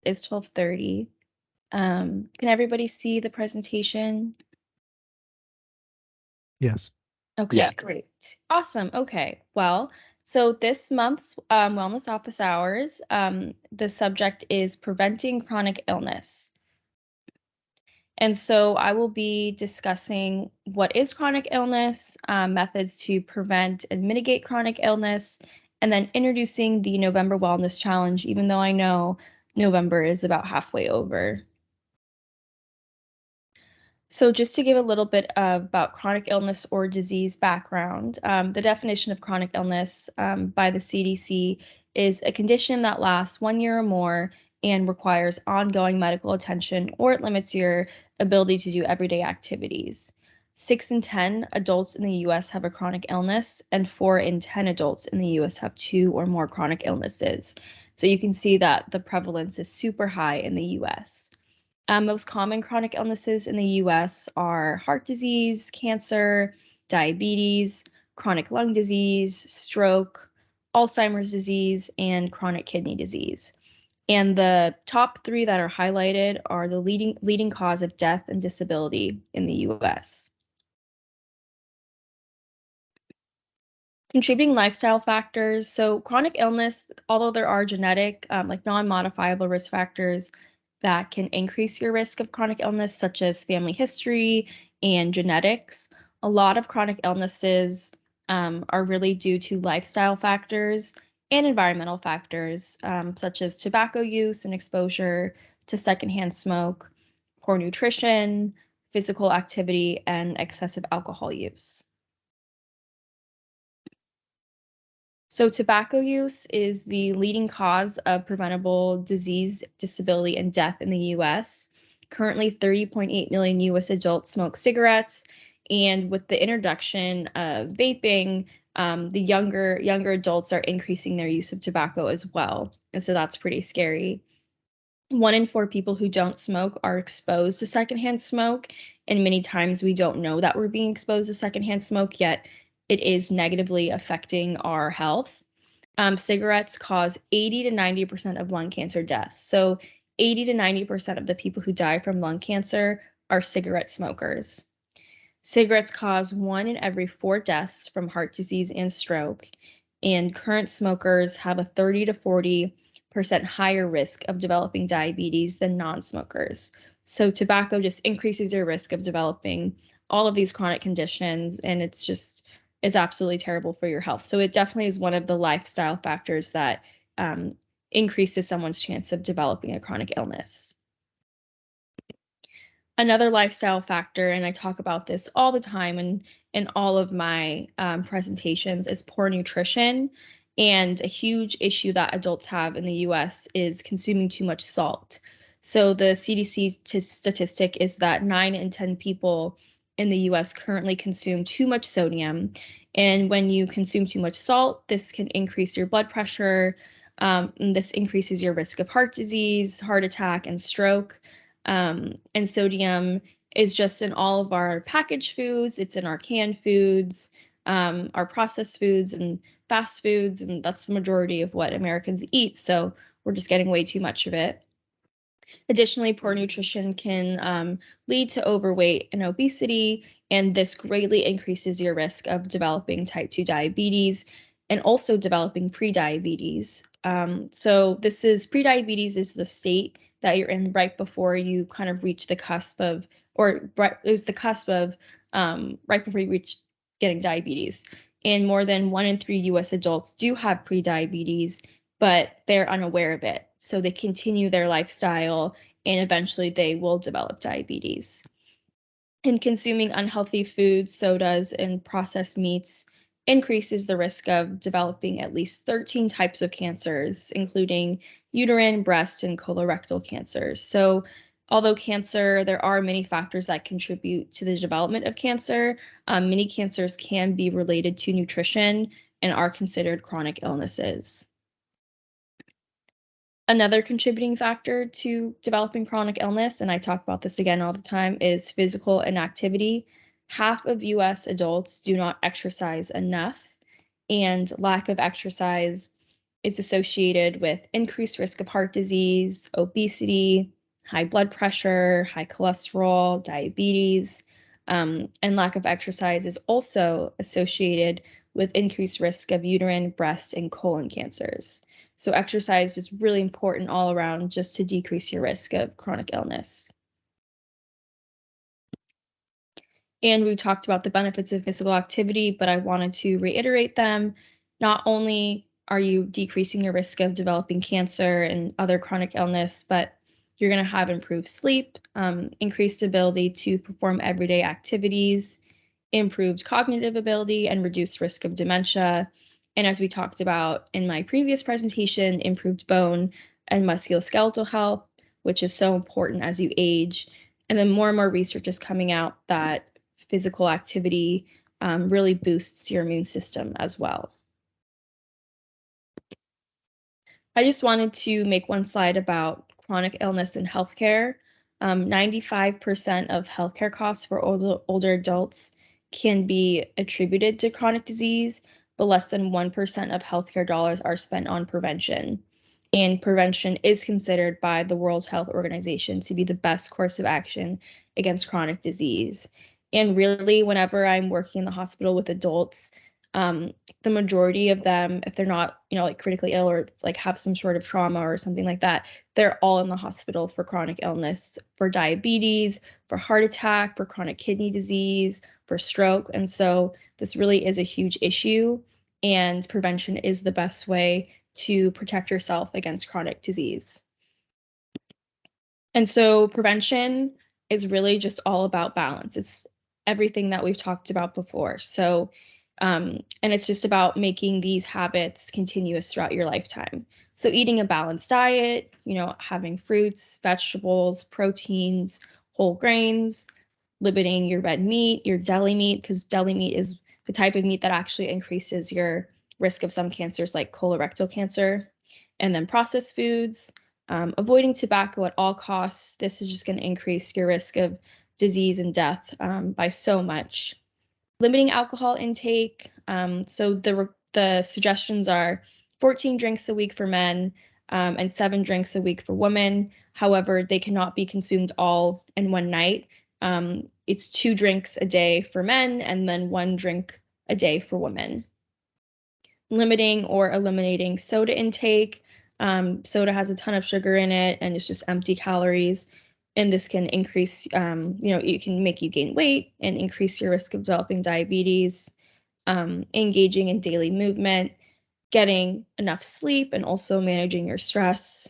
is 12:30. Can everybody see the presentation? Yes. Okay, Yeah. great. Awesome. Okay. Well, so this month's Wellness Office Hours, the subject is preventing chronic illness. And so I will be discussing what is chronic illness, methods to prevent and mitigate chronic illness, and then introducing the November Wellness Challenge, even though I know November is about halfway over. So just to give a little bit about chronic illness or disease background, the definition of chronic illness by the CDC is a condition that lasts 1 year or more and requires ongoing medical attention, or it limits your ability to do everyday activities. 6 in 10 adults in the US have a chronic illness, and 4 in 10 adults in the US have 2 or more chronic illnesses. So you can see that the prevalence is super high in the US. Most common chronic illnesses in the US are heart disease, cancer, diabetes, chronic lung disease, stroke, Alzheimer's disease, and chronic kidney disease. And the top 3 that are highlighted are the leading cause of death and disability in the US. Contributing lifestyle factors. So chronic illness, although there are genetic, like non-modifiable risk factors that can increase your risk of chronic illness, such as family history and genetics, a lot of chronic illnesses are really due to lifestyle factors and environmental factors, such as tobacco use and exposure to secondhand smoke, poor nutrition, physical activity, and excessive alcohol use. So tobacco use is the leading cause of preventable disease, disability, and death in the US. Currently, 30.8 million US adults smoke cigarettes, and with the introduction of vaping, the younger adults are increasing their use of tobacco as well. And so that's pretty scary. 1 in 4 people who don't smoke are exposed to secondhand smoke, and many times we don't know that we're being exposed to secondhand smoke, yet it is negatively affecting our health. Cigarettes cause 80 to 90% of lung cancer deaths. So 80 to 90% of the people who die from lung cancer are cigarette smokers. Cigarettes cause 1 in every 4 deaths from heart disease and stroke, and current smokers have a 30 to 40% higher risk of developing diabetes than non-smokers. So tobacco just increases your risk of developing all of these chronic conditions, and it's absolutely terrible for your health. So it definitely is one of the lifestyle factors that increases someone's chance of developing a chronic illness. Another lifestyle factor, and I talk about this all the time in all of my presentations, is poor nutrition. And a huge issue that adults have in the US is consuming too much salt. So the CDC statistic is that 9 in 10 people in the US currently consume too much sodium. And when you consume too much salt, this can increase your blood pressure. And this increases your risk of heart disease, heart attack, and stroke. And sodium is just in all of our packaged foods. It's in our canned foods, our processed foods and fast foods, and that's the majority of what Americans eat. So we're just getting way too much of it. Additionally, poor nutrition can lead to overweight and obesity, and this greatly increases your risk of developing type 2 diabetes and also developing prediabetes. So this is prediabetes is the state that you're in right before you kind of reach the cusp of, or it was the cusp of right before you reach getting diabetes. And more than 1 in 3 US adults do have prediabetes, but they're unaware of it. So they continue their lifestyle and eventually they will develop diabetes. And consuming unhealthy foods, sodas, and processed meats increases the risk of developing at least 13 types of cancers, including uterine, breast, and colorectal cancers. So although cancer, there are many factors that contribute to the development of cancer, many cancers can be related to nutrition and are considered chronic illnesses. Another contributing factor to developing chronic illness, and I talk about this again all the time, is physical inactivity. Half of US adults do not exercise enough, and lack of exercise is associated with increased risk of heart disease, obesity, high blood pressure, high cholesterol, diabetes, and lack of exercise is also associated with increased risk of uterine, breast, and colon cancers. So exercise is really important all around just to decrease your risk of chronic illness. And we talked about the benefits of physical activity, but I wanted to reiterate them. Not only are you decreasing your risk of developing cancer and other chronic illness, but you're going to have improved sleep, increased ability to perform everyday activities, improved cognitive ability, and reduced risk of dementia. And as we talked about in my previous presentation, improved bone and musculoskeletal health, which is so important as you age. And then more and more research is coming out that physical activity really boosts your immune system as well. I just wanted to make one slide about chronic illness and healthcare. 95% of healthcare costs for older adults can be attributed to chronic disease, but less than 1% of healthcare dollars are spent on prevention. And prevention is considered by the World Health Organization to be the best course of action against chronic disease. And really, whenever I'm working in the hospital with adults, the majority of them, if they're not, like critically ill or like have some sort of trauma or something like that, they're all in the hospital for chronic illness, for diabetes, for heart attack, for chronic kidney disease, for stroke. And so this really is a huge issue, and prevention is the best way to protect yourself against chronic disease. And so prevention is really just all about balance. It's everything that we've talked about before. So, and it's just about making these habits continuous throughout your lifetime. So eating a balanced diet, having fruits, vegetables, proteins, whole grains, limiting your red meat, your deli meat, because deli meat is the type of meat that actually increases your risk of some cancers like colorectal cancer, and then processed foods, avoiding tobacco at all costs. This is just going to increase your risk of disease and death by so much. Limiting alcohol intake. So the suggestions are 14 drinks a week for men and 7 drinks a week for women. However, they cannot be consumed all in one night. It's 2 drinks a day for men and then 1 drink a day for women. Limiting or eliminating soda intake. Soda has a ton of sugar in it and it's just empty calories. And this can increase, it can make you gain weight and increase your risk of developing diabetes. Engaging in daily movement, getting enough sleep, and also managing your stress.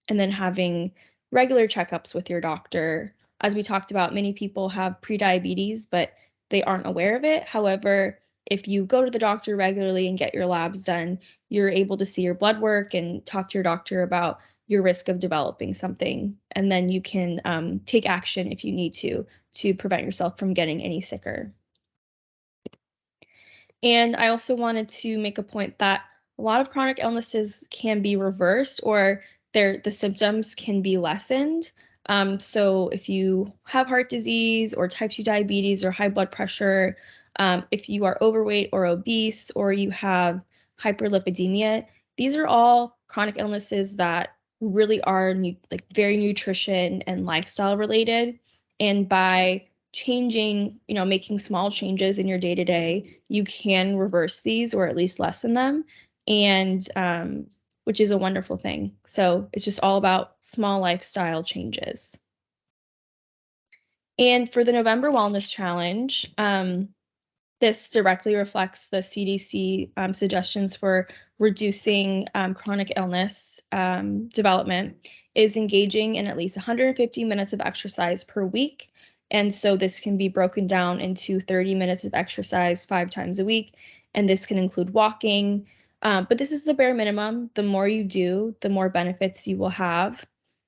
And then having regular checkups with your doctor. As we talked about, many people have prediabetes, but they aren't aware of it. However, if you go to the doctor regularly and get your labs done, you're able to see your blood work and talk to your doctor about your risk of developing something. And then you can take action if you need to prevent yourself from getting any sicker. And I also wanted to make a point that a lot of chronic illnesses can be reversed, or the symptoms can be lessened. So if you have heart disease or type 2 diabetes or high blood pressure, if you are overweight or obese, or you have hyperlipidemia, these are all chronic illnesses that really are very nutrition and lifestyle related. And by changing, making small changes in your day to day, you can reverse these or at least lessen them, and which is a wonderful thing. So it's just all about small lifestyle changes. And for the November Wellness Challenge, this directly reflects the CDC suggestions for reducing chronic illness development, is engaging in at least 150 minutes of exercise per week. And so this can be broken down into 30 minutes of exercise 5 times a week. And this can include walking. But this is the bare minimum. The more you do, the more benefits you will have.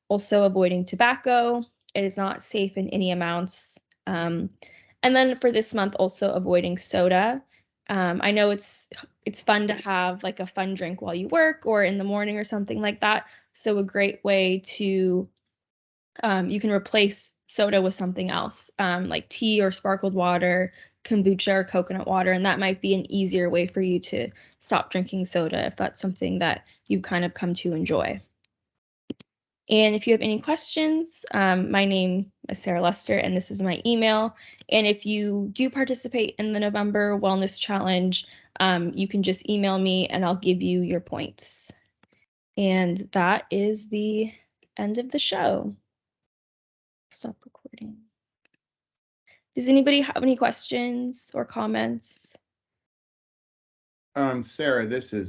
Also, avoiding tobacco. It is not safe in any amounts. And then for this month, also avoiding soda. I know it's fun to have like a fun drink while you work or in the morning or something like that. So a great way to you can replace soda with something else, like tea or sparkled water, kombucha or coconut water, and that might be an easier way for you to stop drinking soda if that's something that you kind of come to enjoy. And if you have any questions, my name is Sarah Lester, and this is my email. And if you do participate in the November Wellness Challenge, you can just email me and I'll give you your points. And that is the end of the show. Stop recording. Does anybody have any questions or comments? Sarah, this is